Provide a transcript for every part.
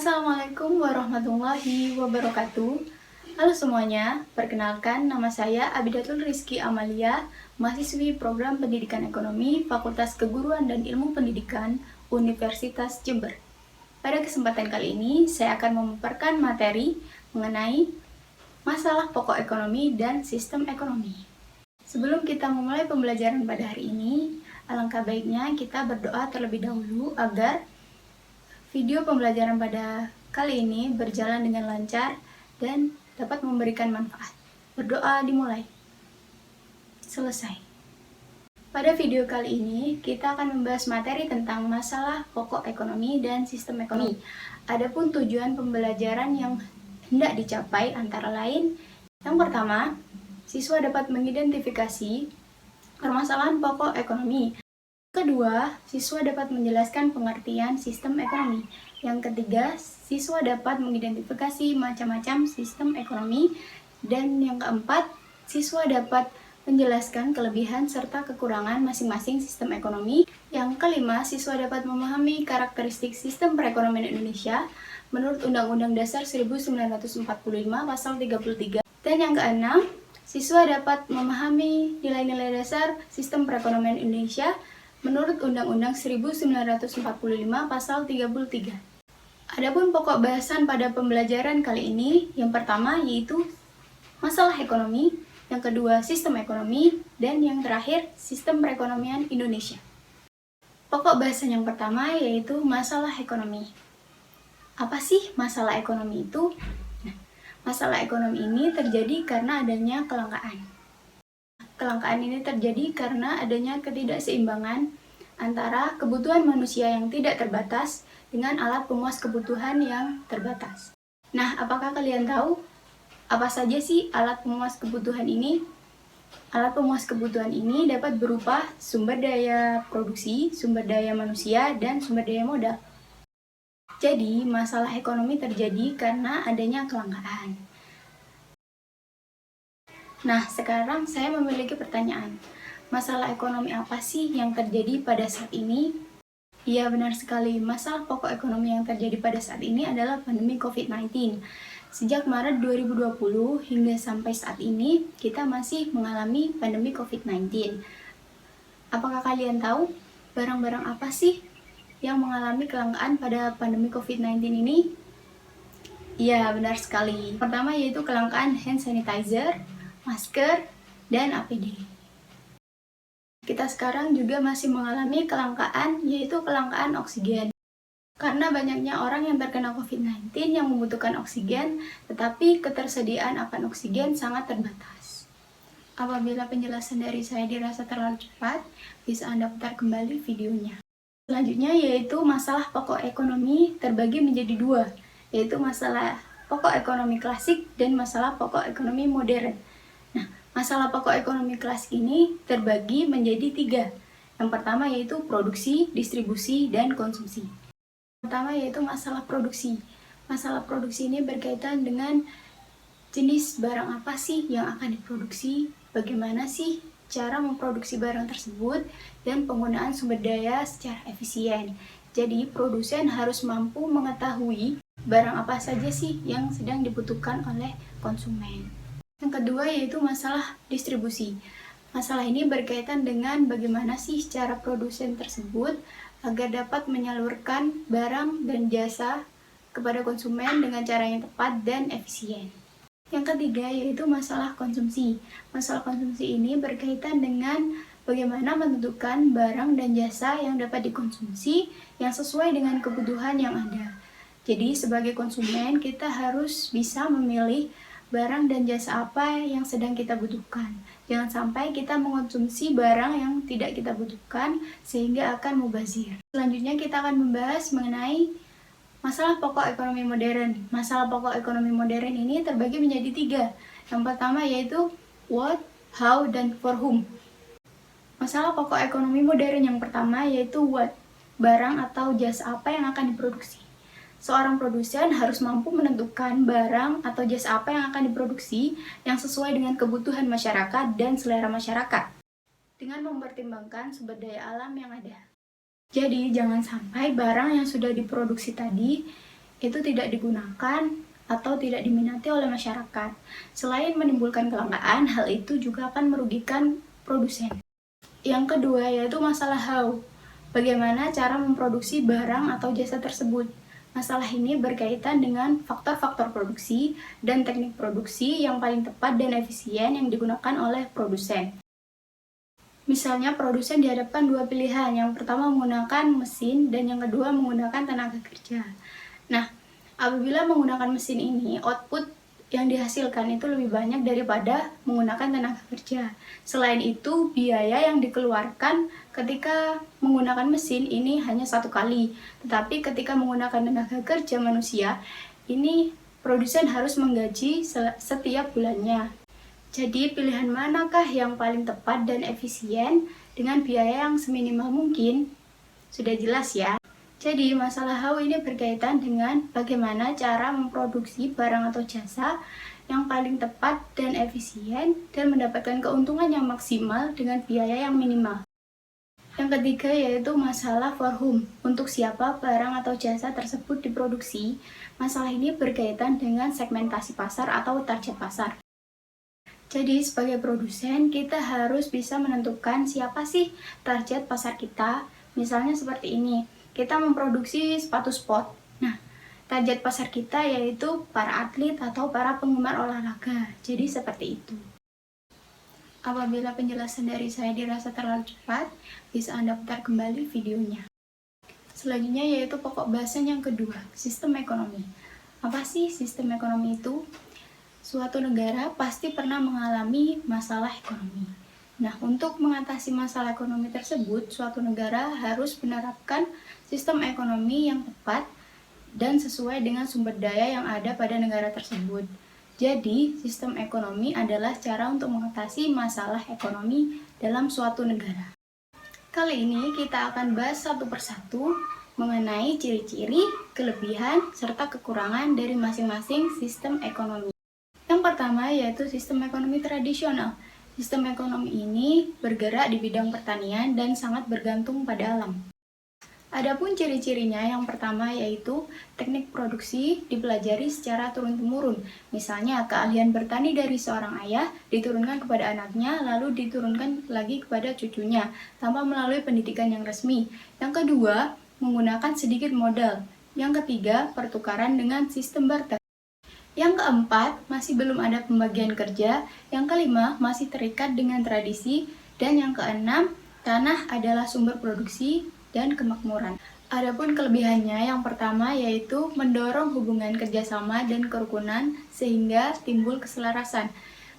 Assalamualaikum warahmatullahi wabarakatuh. Halo semuanya, perkenalkan nama saya Abidatul Rizky Amalia, mahasiswi Program Pendidikan Ekonomi Fakultas Keguruan dan Ilmu Pendidikan Universitas Jember. Pada kesempatan kali ini, saya akan memaparkan materi mengenai masalah pokok ekonomi dan sistem ekonomi. Sebelum kita memulai pembelajaran pada hari ini, alangkah baiknya kita berdoa terlebih dahulu agar video pembelajaran pada kali ini berjalan dengan lancar dan dapat memberikan manfaat. Berdoa dimulai. Selesai. Pada video kali ini, kita akan membahas materi tentang masalah pokok ekonomi dan sistem ekonomi. Adapun tujuan pembelajaran yang hendak dicapai antara lain, yang pertama, siswa dapat mengidentifikasi permasalahan pokok ekonomi. Kedua, siswa dapat menjelaskan pengertian sistem ekonomi. Yang ketiga, siswa dapat mengidentifikasi macam-macam sistem ekonomi. Dan yang keempat, siswa dapat menjelaskan kelebihan serta kekurangan masing-masing sistem ekonomi. Yang kelima, siswa dapat memahami karakteristik sistem perekonomian Indonesia menurut Undang-Undang Dasar 1945 Pasal 33. Dan yang keenam, siswa dapat memahami nilai-nilai dasar sistem perekonomian Indonesia menurut Undang-Undang 1945 Pasal 33. Adapun pokok bahasan pada pembelajaran kali ini, yang pertama yaitu masalah ekonomi, yang kedua sistem ekonomi, dan yang terakhir sistem perekonomian Indonesia. Pokok bahasan yang pertama yaitu masalah ekonomi. Apa sih masalah ekonomi itu? Nah, masalah ekonomi ini terjadi karena adanya kelangkaan. Kelangkaan ini terjadi karena adanya ketidakseimbangan antara kebutuhan manusia yang tidak terbatas dengan alat pemuas kebutuhan yang terbatas. Nah, apakah kalian tahu apa saja sih alat pemuas kebutuhan ini? Alat pemuas kebutuhan ini dapat berupa sumber daya produksi, sumber daya manusia, dan sumber daya modal. Jadi, masalah ekonomi terjadi karena adanya kelangkaan. Nah, sekarang saya memiliki pertanyaan. Masalah ekonomi apa sih yang terjadi pada saat ini? Ya, benar sekali. Masalah pokok ekonomi yang terjadi pada saat ini adalah pandemi COVID-19. Sejak Maret 2020 hingga sampai saat ini, kita masih mengalami pandemi COVID-19. Apakah kalian tahu barang-barang apa sih yang mengalami kelangkaan pada pandemi COVID-19 ini? Ya, benar sekali. Pertama yaitu kelangkaan hand sanitizer, masker, dan APD. Kita sekarang juga masih mengalami kelangkaan, yaitu kelangkaan oksigen. Karena banyaknya orang yang terkena COVID-19 yang membutuhkan oksigen, tetapi ketersediaan akan oksigen sangat terbatas. Apabila penjelasan dari saya dirasa terlalu cepat, bisa Anda putar kembali videonya. Selanjutnya yaitu masalah pokok ekonomi terbagi menjadi dua, yaitu masalah pokok ekonomi klasik dan masalah pokok ekonomi modern. Masalah pokok ekonomi klasik ini terbagi menjadi tiga. Yang pertama yaitu produksi, distribusi, dan konsumsi. Yang pertama yaitu masalah produksi. Masalah produksi ini berkaitan dengan jenis barang apa sih yang akan diproduksi, bagaimana sih cara memproduksi barang tersebut, dan penggunaan sumber daya secara efisien. Jadi, produsen harus mampu mengetahui barang apa saja sih yang sedang dibutuhkan oleh konsumen. Yang kedua yaitu masalah distribusi. Masalah ini berkaitan dengan bagaimana sih cara produsen tersebut agar dapat menyalurkan barang dan jasa kepada konsumen dengan cara yang tepat dan efisien. Yang ketiga yaitu masalah konsumsi. Masalah konsumsi ini berkaitan dengan bagaimana menentukan barang dan jasa yang dapat dikonsumsi yang sesuai dengan kebutuhan yang ada. Jadi sebagai konsumen kita harus bisa memilih barang dan jasa apa yang sedang kita butuhkan. Jangan sampai kita mengonsumsi barang yang tidak kita butuhkan sehingga akan mubazir. Selanjutnya kita akan membahas mengenai masalah pokok ekonomi modern. Masalah pokok ekonomi modern ini terbagi menjadi tiga. Yang pertama yaitu what, how, dan for whom. Masalah pokok ekonomi modern yang pertama yaitu what, barang atau jasa apa yang akan diproduksi. Seorang produsen harus mampu menentukan barang atau jasa apa yang akan diproduksi yang sesuai dengan kebutuhan masyarakat dan selera masyarakat, dengan mempertimbangkan sumber daya alam yang ada. Jadi, jangan sampai barang yang sudah diproduksi tadi itu tidak digunakan atau tidak diminati oleh masyarakat. Selain menimbulkan kelangkaan, hal itu juga akan merugikan produsen. Yang kedua yaitu masalah how. Bagaimana cara memproduksi barang atau jasa tersebut? Masalah ini berkaitan dengan faktor-faktor produksi dan teknik produksi yang paling tepat dan efisien yang digunakan oleh produsen. Misalnya, produsen dihadapkan dua pilihan. Yang pertama menggunakan mesin dan yang kedua menggunakan tenaga kerja. Nah, apabila menggunakan mesin ini, output yang dihasilkan itu lebih banyak daripada menggunakan tenaga kerja. Selain itu, biaya yang dikeluarkan ketika menggunakan mesin ini hanya satu kali. Tetapi ketika menggunakan tenaga kerja manusia, ini produsen harus menggaji setiap bulannya. Jadi, pilihan manakah yang paling tepat dan efisien dengan biaya yang seminimal mungkin? Sudah jelas ya. Jadi, masalah how ini berkaitan dengan bagaimana cara memproduksi barang atau jasa yang paling tepat dan efisien dan mendapatkan keuntungan yang maksimal dengan biaya yang minimal. Yang ketiga yaitu masalah for whom, untuk siapa barang atau jasa tersebut diproduksi. Masalah ini berkaitan dengan segmentasi pasar atau target pasar. Jadi, sebagai produsen, kita harus bisa menentukan siapa sih target pasar kita. Misalnya seperti ini, kita memproduksi sepatu sport. Nah, target pasar kita yaitu para atlet atau para penggemar olahraga. Jadi, seperti itu. Apabila penjelasan dari saya dirasa terlalu cepat, bisa Anda putar kembali videonya. Selanjutnya yaitu pokok bahasan yang kedua, sistem ekonomi. Apa sih sistem ekonomi itu? Suatu negara pasti pernah mengalami masalah ekonomi. Nah, untuk mengatasi masalah ekonomi tersebut, suatu negara harus menerapkan sistem ekonomi yang tepat dan sesuai dengan sumber daya yang ada pada negara tersebut. Jadi, sistem ekonomi adalah cara untuk mengatasi masalah ekonomi dalam suatu negara. Kali ini kita akan bahas satu persatu mengenai ciri-ciri, kelebihan, serta kekurangan dari masing-masing sistem ekonomi. Yang pertama yaitu sistem ekonomi tradisional. Sistem ekonomi ini bergerak di bidang pertanian dan sangat bergantung pada alam. Adapun ciri-cirinya yang pertama yaitu teknik produksi dipelajari secara turun-temurun. Misalnya keahlian bertani dari seorang ayah diturunkan kepada anaknya lalu diturunkan lagi kepada cucunya tanpa melalui pendidikan yang resmi. Yang kedua, menggunakan sedikit modal. Yang ketiga, pertukaran dengan sistem barter. Yang keempat, masih belum ada pembagian kerja. Yang kelima, masih terikat dengan tradisi. Dan yang keenam, tanah adalah sumber produksi dan kemakmuran. Adapun kelebihannya, yang pertama yaitu mendorong hubungan kerjasama dan kerukunan sehingga timbul keselarasan.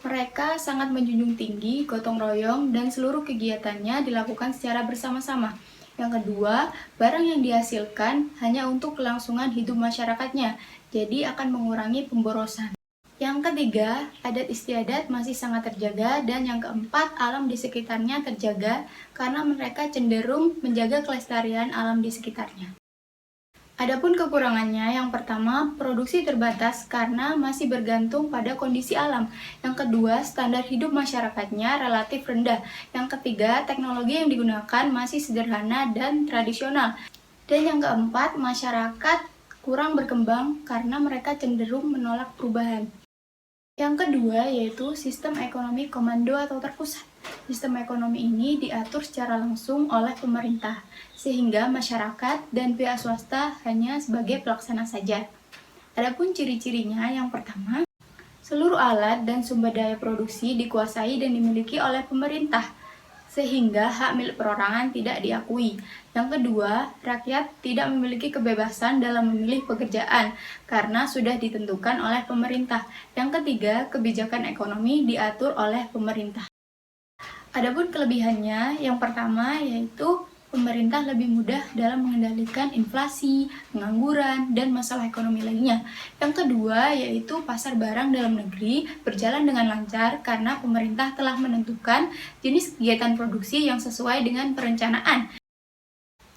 Mereka sangat menjunjung tinggi gotong royong dan seluruh kegiatannya dilakukan secara bersama-sama. Yang kedua, barang yang dihasilkan hanya untuk kelangsungan hidup masyarakatnya, jadi akan mengurangi pemborosan. Yang ketiga, adat istiadat masih sangat terjaga, dan yang keempat, alam di sekitarnya terjaga karena mereka cenderung menjaga kelestarian alam di sekitarnya. Adapun kekurangannya, yang pertama, produksi terbatas karena masih bergantung pada kondisi alam. Yang kedua, standar hidup masyarakatnya relatif rendah. Yang ketiga, teknologi yang digunakan masih sederhana dan tradisional. Dan yang keempat, masyarakat kurang berkembang karena mereka cenderung menolak perubahan. Yang kedua yaitu sistem ekonomi komando atau terpusat. Sistem ekonomi ini diatur secara langsung oleh pemerintah, sehingga masyarakat dan pihak swasta hanya sebagai pelaksana saja. Adapun ciri-cirinya, yang pertama, seluruh alat dan sumber daya produksi dikuasai dan dimiliki oleh pemerintah, sehingga hak milik perorangan tidak diakui. Yang kedua, rakyat tidak memiliki kebebasan dalam memilih pekerjaan karena sudah ditentukan oleh pemerintah. Yang ketiga, kebijakan ekonomi diatur oleh pemerintah. Adapun kelebihannya, yang pertama yaitu pemerintah lebih mudah dalam mengendalikan inflasi, pengangguran, dan masalah ekonomi lainnya. Yang kedua yaitu pasar barang dalam negeri berjalan dengan lancar karena pemerintah telah menentukan jenis kegiatan produksi yang sesuai dengan perencanaan.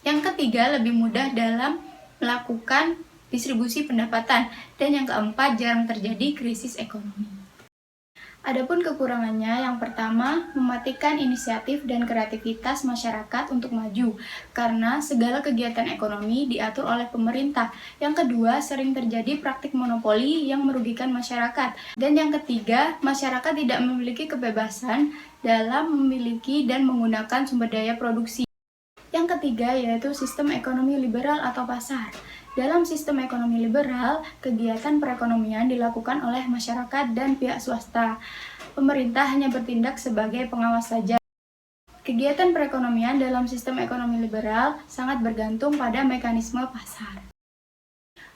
Yang ketiga, lebih mudah dalam melakukan distribusi pendapatan. Dan yang keempat, jarang terjadi krisis ekonomi. Adapun kekurangannya, yang pertama, mematikan inisiatif dan kreativitas masyarakat untuk maju, karena segala kegiatan ekonomi diatur oleh pemerintah. Yang kedua, sering terjadi praktik monopoli yang merugikan masyarakat. Dan yang ketiga, masyarakat tidak memiliki kebebasan dalam memiliki dan menggunakan sumber daya produksi. Yang ketiga yaitu sistem ekonomi liberal atau pasar. Dalam sistem ekonomi liberal, kegiatan perekonomian dilakukan oleh masyarakat dan pihak swasta. Pemerintah hanya bertindak sebagai pengawas saja. Kegiatan perekonomian dalam sistem ekonomi liberal sangat bergantung pada mekanisme pasar.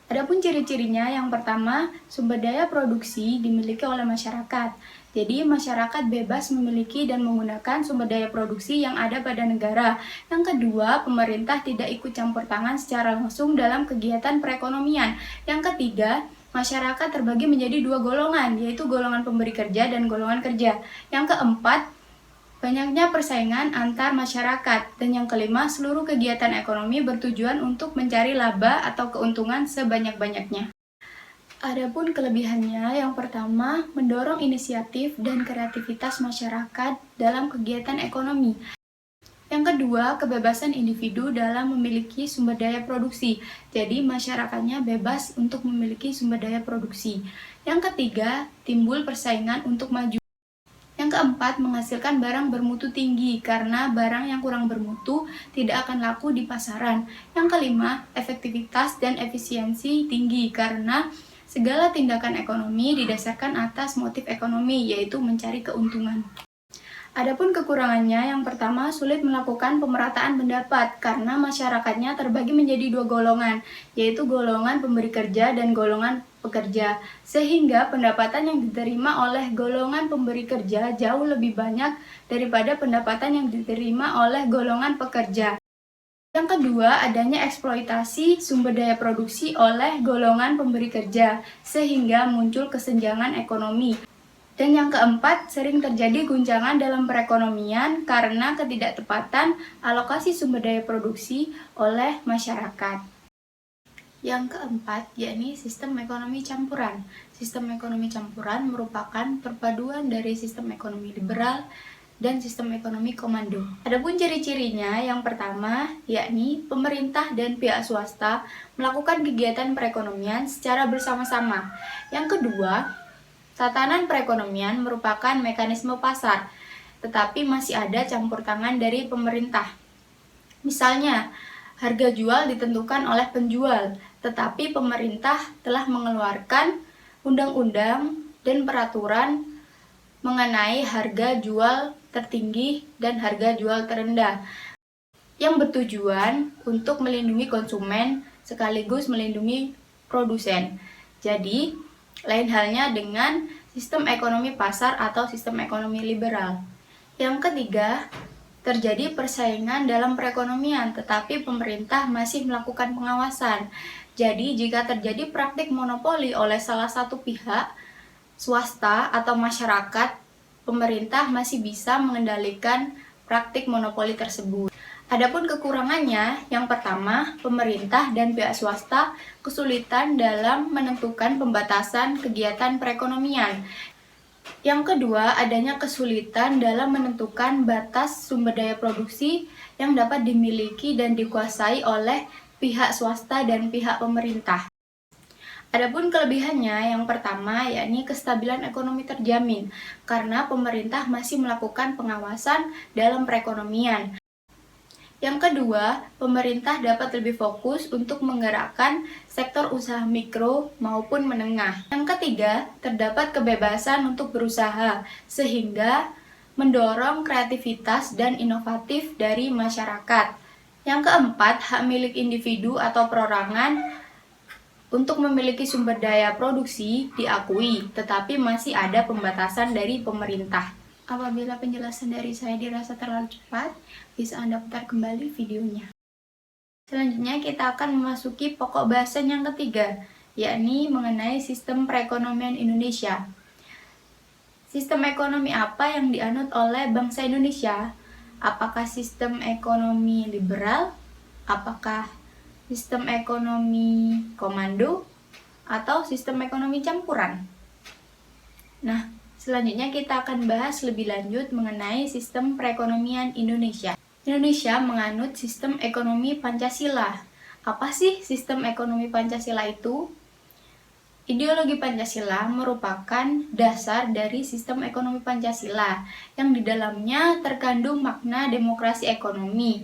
Adapun ciri-cirinya, yang pertama, sumber daya produksi dimiliki oleh masyarakat. Jadi, masyarakat bebas memiliki dan menggunakan sumber daya produksi yang ada pada negara. Yang kedua, pemerintah tidak ikut campur tangan secara langsung dalam kegiatan perekonomian. Yang ketiga, masyarakat terbagi menjadi dua golongan, yaitu golongan pemberi kerja dan golongan kerja. Yang keempat, banyaknya persaingan antar masyarakat. Dan yang kelima, seluruh kegiatan ekonomi bertujuan untuk mencari laba atau keuntungan sebanyak-banyaknya. Adapun kelebihannya, yang pertama, mendorong inisiatif dan kreativitas masyarakat dalam kegiatan ekonomi. Yang kedua, kebebasan individu dalam memiliki sumber daya produksi. Jadi, masyarakatnya bebas untuk memiliki sumber daya produksi. Yang ketiga, timbul persaingan untuk maju. Yang keempat, menghasilkan barang bermutu tinggi, karena barang yang kurang bermutu tidak akan laku di pasaran. Yang kelima, efektivitas dan efisiensi tinggi, karena segala tindakan ekonomi didasarkan atas motif ekonomi, yaitu mencari keuntungan. Adapun kekurangannya, yang pertama, sulit melakukan pemerataan pendapat karena masyarakatnya terbagi menjadi dua golongan, yaitu golongan pemberi kerja dan golongan pekerja, sehingga pendapatan yang diterima oleh golongan pemberi kerja jauh lebih banyak daripada pendapatan yang diterima oleh golongan pekerja. Yang kedua, adanya eksploitasi sumber daya produksi oleh golongan pemberi kerja, sehingga muncul kesenjangan ekonomi. Dan yang keempat, sering terjadi guncangan dalam perekonomian karena ketidaktepatan alokasi sumber daya produksi oleh masyarakat. Yang keempat, yakni sistem ekonomi campuran. Sistem ekonomi campuran merupakan perpaduan dari sistem ekonomi liberal dan sistem ekonomi komando. Adapun ciri-cirinya, yang pertama, yakni pemerintah dan pihak swasta melakukan kegiatan perekonomian secara bersama-sama. Yang kedua, tatanan perekonomian merupakan mekanisme pasar, tetapi masih ada campur tangan dari pemerintah. Misalnya, harga jual ditentukan oleh penjual, tetapi pemerintah telah mengeluarkan undang-undang dan peraturan mengenai harga jual tertinggi dan harga jual terendah, yang bertujuan untuk melindungi konsumen sekaligus melindungi produsen. Jadi, lain halnya dengan sistem ekonomi pasar atau sistem ekonomi liberal. Yang ketiga, terjadi persaingan dalam perekonomian, tetapi pemerintah masih melakukan pengawasan. Jadi, jika terjadi praktik monopoli oleh salah satu pihak, swasta atau masyarakat, pemerintah masih bisa mengendalikan praktik monopoli tersebut. Adapun kekurangannya, yang pertama, pemerintah dan pihak swasta kesulitan dalam menentukan pembatasan kegiatan perekonomian. Yang kedua, adanya kesulitan dalam menentukan batas sumber daya produksi yang dapat dimiliki dan dikuasai oleh pihak swasta dan pihak pemerintah. Adapun kelebihannya, yang pertama, yakni kestabilan ekonomi terjamin, karena pemerintah masih melakukan pengawasan dalam perekonomian. Yang kedua, pemerintah dapat lebih fokus untuk menggerakkan sektor usaha mikro maupun menengah. Yang ketiga, terdapat kebebasan untuk berusaha, sehingga mendorong kreativitas dan inovatif dari masyarakat. Yang keempat, hak milik individu atau perorangan untuk memiliki sumber daya produksi diakui, tetapi masih ada pembatasan dari pemerintah. Apabila penjelasan dari saya dirasa terlalu cepat, bisa Anda putar kembali videonya. Selanjutnya kita akan memasuki pokok bahasan yang ketiga, yakni mengenai sistem perekonomian Indonesia. Sistem ekonomi apa yang dianut oleh bangsa Indonesia? Apakah sistem ekonomi liberal? Apakah sistem ekonomi komando? Atau sistem ekonomi campuran? Nah, Selanjutnya kita akan bahas lebih lanjut mengenai sistem perekonomian Indonesia. Indonesia menganut sistem ekonomi Pancasila. Apa sih sistem ekonomi Pancasila itu? Ideologi Pancasila merupakan dasar dari sistem ekonomi Pancasila yang di dalamnya terkandung makna demokrasi ekonomi,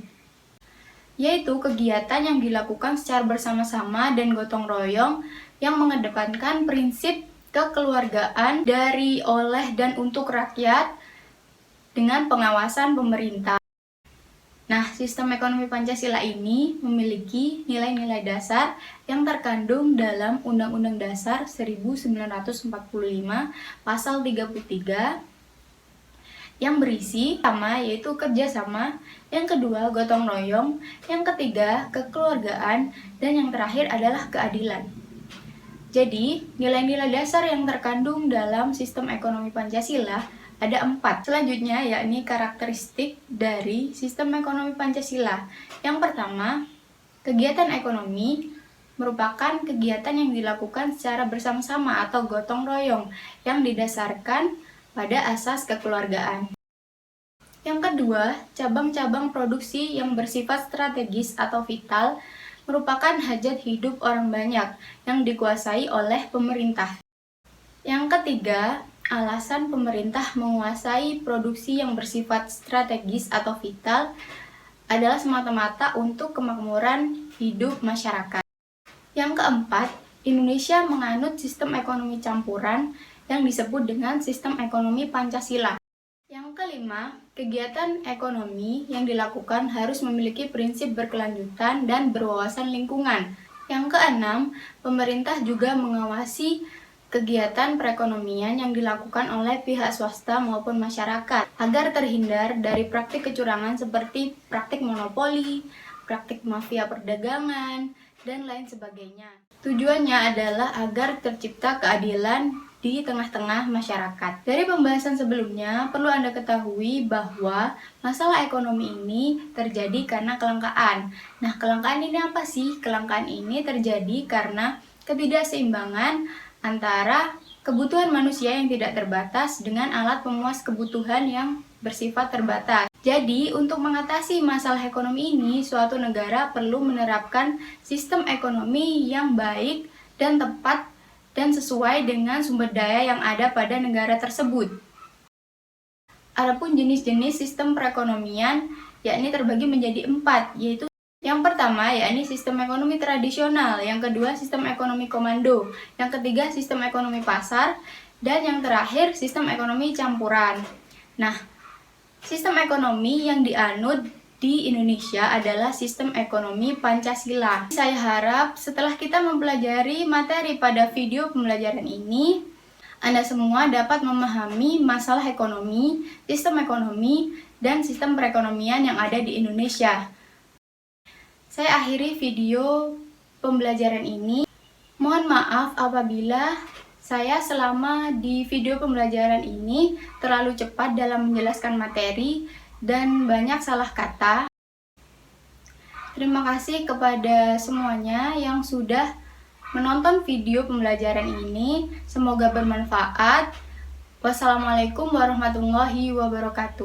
yaitu kegiatan yang dilakukan secara bersama-sama dan gotong royong yang mengedepankan prinsip kekeluargaan dari, oleh, dan untuk rakyat dengan pengawasan pemerintah. Nah, sistem ekonomi Pancasila ini memiliki nilai-nilai dasar yang terkandung dalam Undang-Undang Dasar 1945 Pasal 33 yang berisi pertama yaitu kerjasama, yang kedua gotong royong, yang ketiga kekeluargaan, dan yang terakhir adalah keadilan. Jadi, nilai-nilai dasar yang terkandung dalam sistem ekonomi Pancasila ada 4. Selanjutnya, yakni karakteristik dari sistem ekonomi Pancasila. Yang pertama, kegiatan ekonomi merupakan kegiatan yang dilakukan secara bersama-sama atau gotong royong yang didasarkan pada asas kekeluargaan. Yang kedua, cabang-cabang produksi yang bersifat strategis atau vital merupakan hajat hidup orang banyak yang dikuasai oleh pemerintah. Yang ketiga, alasan pemerintah menguasai produksi yang bersifat strategis atau vital adalah semata-mata untuk kemakmuran hidup masyarakat. Yang keempat, Indonesia menganut sistem ekonomi campuran yang disebut dengan sistem ekonomi Pancasila. Yang kelima, kegiatan ekonomi yang dilakukan harus memiliki prinsip berkelanjutan dan berwawasan lingkungan. Yang keenam, pemerintah juga mengawasi kegiatan perekonomian yang dilakukan oleh pihak swasta maupun masyarakat agar terhindar dari praktik kecurangan seperti praktik monopoli, praktik mafia perdagangan, dan lain sebagainya. Tujuannya adalah agar tercipta keadilan di tengah-tengah masyarakat. Dari pembahasan sebelumnya, perlu Anda ketahui bahwa masalah ekonomi ini terjadi karena kelangkaan. Nah, kelangkaan ini apa sih? Kelangkaan ini terjadi karena ketidakseimbangan antara kebutuhan manusia yang tidak terbatas dengan alat pemuas kebutuhan yang bersifat terbatas. Jadi, untuk mengatasi masalah ekonomi ini, suatu negara perlu menerapkan sistem ekonomi yang baik dan tepat dan sesuai dengan sumber daya yang ada pada negara tersebut. Adapun jenis-jenis sistem perekonomian yakni terbagi menjadi 4, yaitu yang pertama yakni sistem ekonomi tradisional, yang kedua sistem ekonomi komando, yang ketiga sistem ekonomi pasar, dan yang terakhir sistem ekonomi campuran. Nah, sistem ekonomi yang dianut di Indonesia adalah sistem ekonomi Pancasila. Saya harap setelah kita mempelajari materi pada video pembelajaran ini, Anda semua dapat memahami masalah ekonomi, dan sistem perekonomian yang ada di Indonesia. Saya akhiri video pembelajaran ini. Mohon maaf apabila saya selama di video pembelajaran ini terlalu cepat dalam menjelaskan materi dan banyak salah kata. Terima kasih kepada semuanya yang sudah menonton video pembelajaran ini. Semoga bermanfaat. Wassalamualaikum warahmatullahi wabarakatuh.